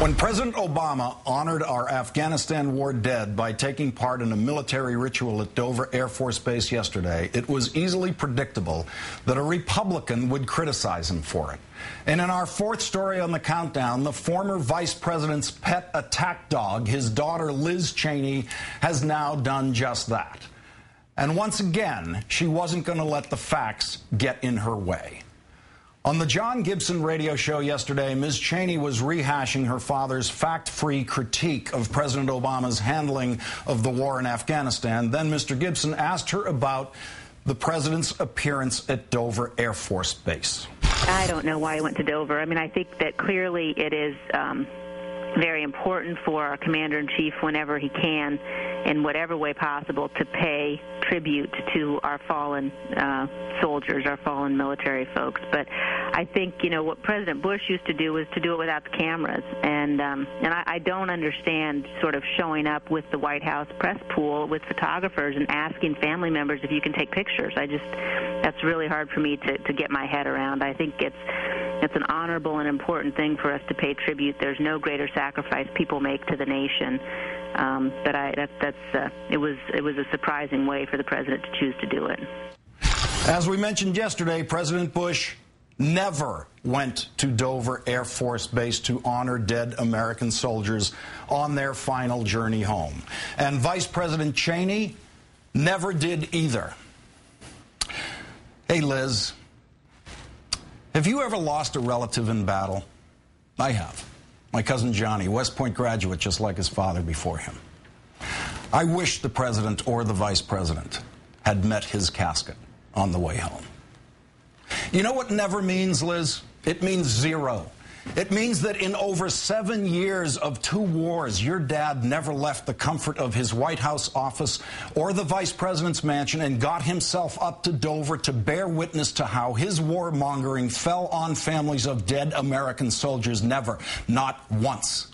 When President Obama honored our Afghanistan war dead by taking part in a military ritual at Dover Air Force Base yesterday, it was easily predictable that a Republican would criticize him for it. And in our fourth story on the countdown, the former vice president's pet attack dog, his daughter Liz Cheney, has now done just that. And once again, she wasn't going to let the facts get in her way. On the John Gibson radio show yesterday, Ms. Cheney was rehashing her father's fact-free critique of President Obama's handling of the war in Afghanistan. Then Mr. Gibson asked her about the president's appearance at Dover Air Force Base. I don't know why he went to Dover. I mean, I think that clearly it is very important for our commander-in-chief whenever he can, in whatever way possible, to pay tribute to our fallen soldiers, our fallen military folks. But I think, you know, what President Bush used to do was to do it without the cameras. And I don't understand sort of showing up with the White House press pool with photographers and asking family members if you can take pictures. That's really hard for me to get my head around. I think it's an honorable and important thing for us to pay tribute. There's no greater sacrifice people make to the nation. But it was a surprising way for the president to choose to do it. As we mentioned yesterday, President Bush never went to Dover Air Force Base to honor dead American soldiers on their final journey home. And Vice President Cheney never did either. Hey, Liz, have you ever lost a relative in battle? I have. My cousin Johnny, West Point graduate, just like his father before him. I wish the president or the vice president had met his casket on the way home. You know what never means, Liz? It means zero. It means that in over 7 years of 2 wars, your dad never left the comfort of his White House office or the vice president's mansion and got himself up to Dover to bear witness to how his warmongering fell on families of dead American soldiers. Never, not once.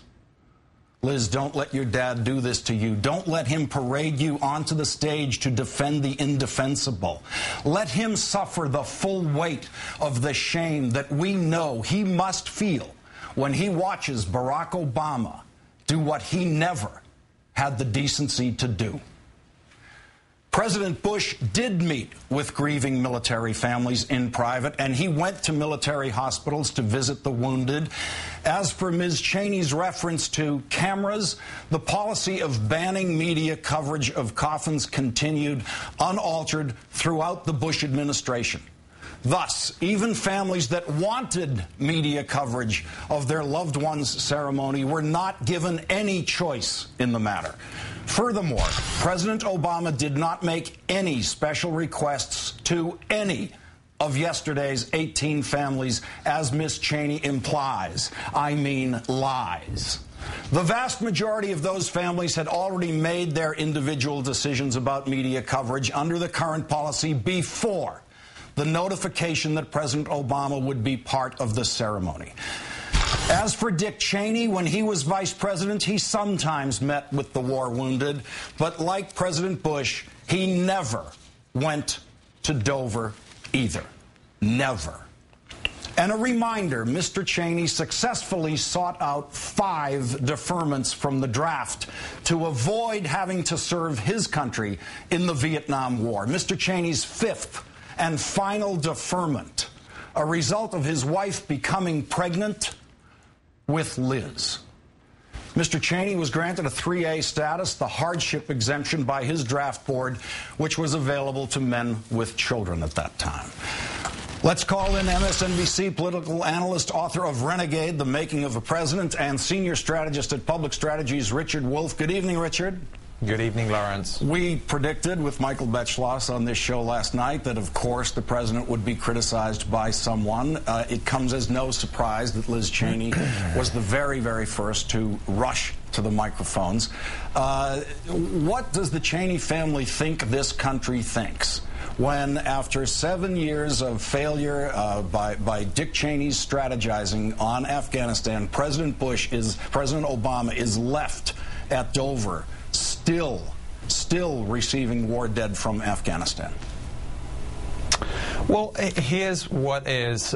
Liz, don't let your dad do this to you. Don't let him parade you onto the stage to defend the indefensible. Let him suffer the full weight of the shame that we know he must feel when he watches Barack Obama do what he never had the decency to do. President Bush did meet with grieving military families in private, and he went to military hospitals to visit the wounded. As for Ms. Cheney's reference to cameras, the policy of banning media coverage of coffins continued unaltered throughout the Bush administration. Thus, even families that wanted media coverage of their loved one's ceremony were not given any choice in the matter. Furthermore, President Obama did not make any special requests to any of yesterday's 18 families, as Ms. Cheney implies. I mean, lies. The vast majority of those families had already made their individual decisions about media coverage under the current policy before the notification that President Obama would be part of the ceremony. As for Dick Cheney, when he was vice president, he sometimes met with the war wounded, but like President Bush, he never went to Dover either. Never. And a reminder, Mr. Cheney successfully sought out 5 deferments from the draft to avoid having to serve his country in the Vietnam War. Mr. Cheney's 5th and final deferment, a result of his wife becoming pregnant with Liz. Mr. Cheney was granted a 3A status, the hardship exemption by his draft board, which was available to men with children at that time. Let's call in MSNBC political analyst, author of Renegade, The Making of a President, and senior strategist at Public Strategies, Richard Wolff. Good evening, Richard. Good evening, Lawrence. We predicted with Michael Betzschloss on this show last night that, of course, the president would be criticized by someone. It comes as no surprise that Liz Cheney was the very, very first to rush to the microphones. What does the Cheney family think this country thinks when, after 7 years of failure by Dick Cheney's strategizing on Afghanistan, President Obama is left at Dover, still receiving war dead from Afghanistan? Well, here's what is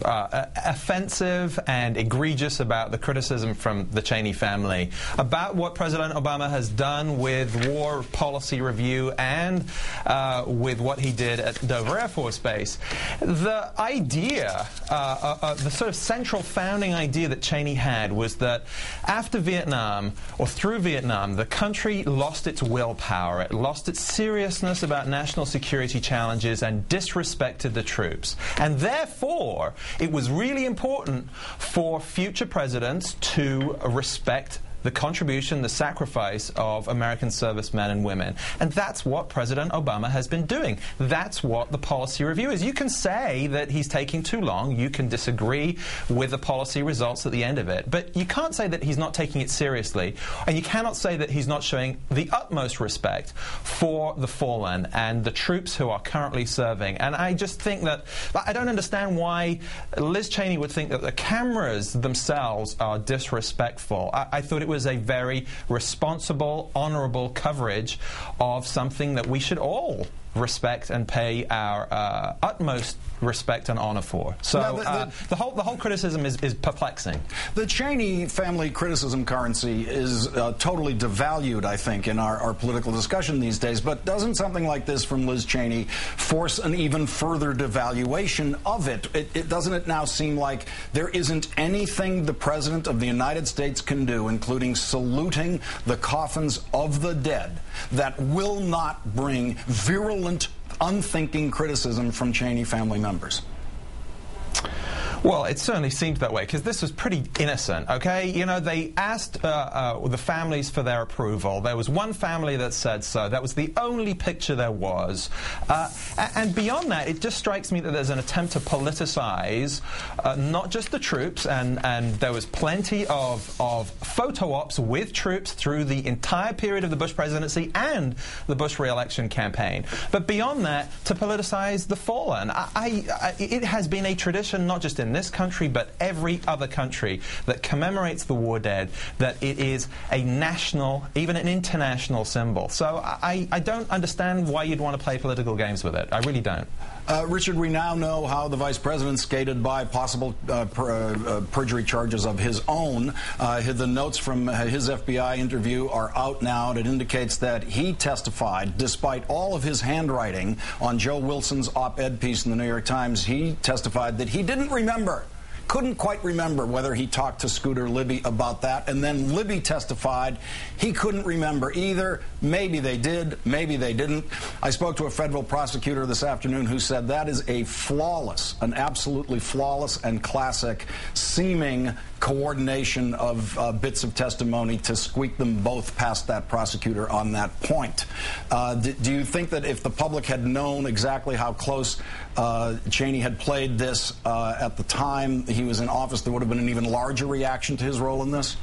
offensive and egregious about the criticism from the Cheney family about what President Obama has done with war policy review and with what he did at Dover Air Force Base. The idea, the sort of central founding idea that Cheney had was that after Vietnam, or through Vietnam, the country lost its willpower. It lost its seriousness about national security challenges and disrespected the troops. And therefore, it was really important for future presidents to respect the contribution, the sacrifice of American servicemen and women. And that's what President Obama has been doing. That's what the policy review is. You can say that he's taking too long. You can disagree with the policy results at the end of it. But you can't say that he's not taking it seriously. And you cannot say that he's not showing the utmost respect for the fallen and the troops who are currently serving. And I just think that, I don't understand why Liz Cheney would think that the cameras themselves are disrespectful. I thought it was a very responsible, honorable coverage of something that we should all respect and pay our utmost respect and honor for. So the whole criticism is perplexing. The Cheney family criticism currency is totally devalued, I think, in our political discussion these days. But doesn't something like this from Liz Cheney force an even further devaluation of it? Doesn't it now seem like there isn't anything the President of the United States can do, including saluting the coffins of the dead, that will not bring virulent, unthinking criticism from Cheney family members? Well, it certainly seems that way, because this was pretty innocent, okay? You know, they asked the families for their approval. There was one family that said so. That was the only picture there was. And beyond that, it just strikes me that there's an attempt to politicize not just the troops, and there was plenty of photo ops with troops through the entire period of the Bush presidency and the Bush re-election campaign. But beyond that, to politicize the fallen. It has been a tradition, not just in this country, but every other country that commemorates the war dead, that it is a national, even an international symbol. So I don't understand why you'd want to play political games with it. I really don't. Richard, we now know how the Vice President skated by possible perjury charges of his own. The notes from his FBI interview are out now. It indicates that he testified, despite all of his handwriting on Joe Wilson's op-ed piece in the New York Times, he testified that he didn't remember. Couldn't quite remember whether he talked to Scooter Libby about that, and then Libby testified he couldn't remember either. Maybe they did, maybe they didn't. I spoke to a federal prosecutor this afternoon who said that is a flawless, an absolutely flawless and classic seeming coordination of bits of testimony to squeak them both past that prosecutor on that point. Do you think that if the public had known exactly how close Cheney had played this at the time he was in office, there would have been an even larger reaction to his role in this?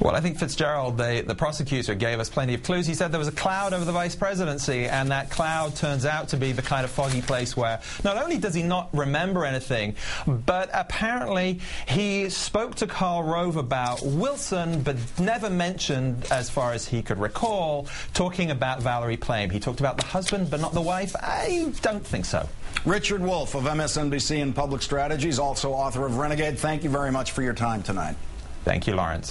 Well, I think Fitzgerald, the prosecutor, gave us plenty of clues. He said there was a cloud over the vice presidency, and that cloud turns out to be the kind of foggy place where not only does he not remember anything, but apparently he spoke to Karl Rove about Wilson, but never mentioned, as far as he could recall, talking about Valerie Plame. He talked about the husband, but not the wife. I don't think so. Richard Wolff of MSNBC and Public Strategies, also author of Renegade, thank you very much for your time tonight. Thank you, Lawrence.